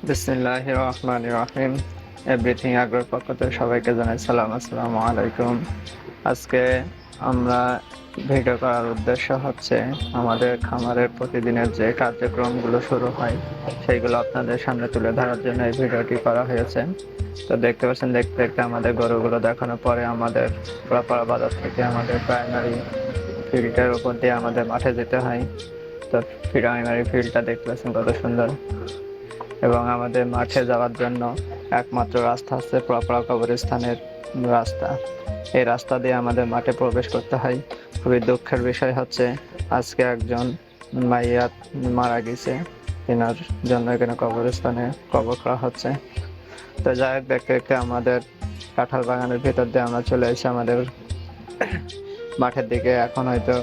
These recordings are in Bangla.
বিসমিল্লাহির রহমানির রহিম। এভরিথিং আগ্রোর পক্ষ থেকে সবাইকে জানাই সালাম, আসসালামু আলাইকুম। আজকে আমরা ভিডিও করার উদ্দেশ্য হচ্ছে আমাদের খামারের প্রতিদিনের যে কার্যক্রমগুলো শুরু হয় সেইগুলো আপনাদের সামনে তুলে ধরার জন্য এই ভিডিওটি করা হয়েছে। তো দেখতে পাচ্ছেন, দেখতে দেখতে আমাদের গরুগুলো দেখানোর পরে আমাদের পোড়াপাড়া বাজার থেকে আমাদের প্রাইমারি ফিল্ডের উপর দিয়ে আমাদের মাঠে যেতে হয়। তো প্রাইমারি ফিল্ডটা দেখতে পাচ্ছেন কত সুন্দর, এবং আমাদের মাঠে যাওয়ার জন্য একমাত্র রাস্তা হচ্ছে পোড়াপাড়া কবরস্থানের রাস্তা। এই রাস্তা দিয়ে আমাদের মাঠে প্রবেশ করতে হয়। খুবই দুঃখের বিষয় হচ্ছে আজকে একজন মাইয়া মারা গেছে, তেনার জন্য এখানে কবরস্থানে কবর করা হচ্ছে। তো যাই হোক, দেখতে দেখতে আমাদের কাঁঠাল বাগানের ভিতর দিয়ে আমরা চলে এসেছি আমাদের মাঠের দিকে। এখন হয়তো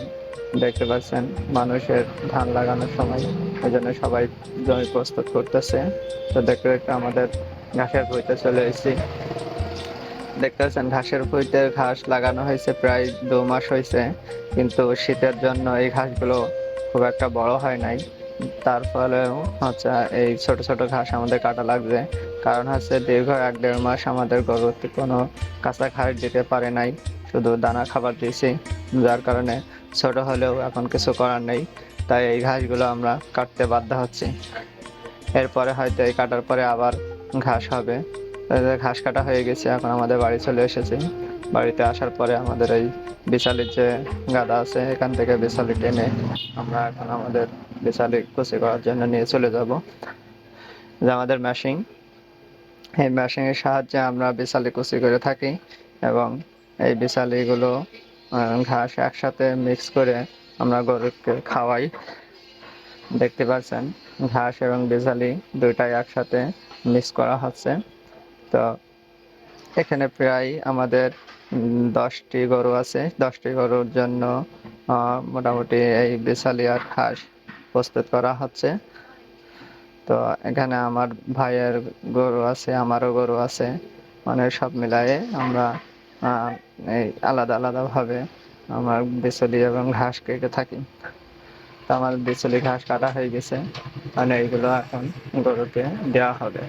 দেখতে পাচ্ছেন মানুষের ধান লাগানোর সময়, এই জন্য সবাই জমি প্রস্তুত করতেছে। তো দেখতে দেখতে আমাদের ঘাসের ভুঁইতে চলে এসেছি। দেখতে পাচ্ছেন ঘাসের ভুঁইতে ঘাস লাগানো হয়েছে প্রায় 2 মাস হয়েছে, কিন্তু শীতের জন্য এই ঘাসগুলো খুব একটা বড় হয় নাই। তার ফলেও হচ্ছে এই ছোট ছোট ঘাস আমাদের কাটা লাগবে। কারণ হচ্ছে দীর্ঘ 1-1.5 মাস আমাদের গরুতে কোনো কাঁচা ঘাস দিতে পারে নাই, শুধু দানা খাবার দিয়েছি। যার কারণে ছোট হলেও এখন কিছু করার নেই, তাই এই ঘাসগুলো আমরা কাটতে বাধ্য হচ্ছি। এরপরে হয়তো এই কাটার পরে আবার ঘাস হবে। ঘাস কাটা হয়ে গেছে, এখন আমাদের বাড়ি চলে এসেছি। বাড়িতে আসার পরে আমাদের এই বিশালির যে গাদা আছে, এখান থেকে বিশালি টেনে আমরা এখন আমাদের বিশালি কুচি করার জন্য নিয়ে চলে যাব। যে আমাদের মেশিন, এই মেশিনের সাহায্যে আমরা বিশালি কুচি করে থাকি, এবং এই বিশালিগুলো ঘাস একসাথে মিক্স করে আমরা গরুকে খাওয়াই। দেখতে পাচ্ছেন ঘাস এবং বিশালি দুইটাই একসাথে মিক্স করা হচ্ছে। তো এখানে প্রায় আমাদের 10টি গরু আছে। 10টি গরুর জন্য মোটামুটি এই বিশালি আর ঘাস প্রস্তুত করা হচ্ছে। তো এখানে আমার ভাইয়ের গরু আছে, আমারও গরু আছে, মানে সব মিলায়ে আমরা এই আলাদা আলাদাভাবে আমার বিচুলি এবং ঘাস কেটে থাকি। তো আমার বিচুলি ঘাস কাটা হয়ে গেছে, মানে এইগুলো এখন গরুকে দেওয়া হবে।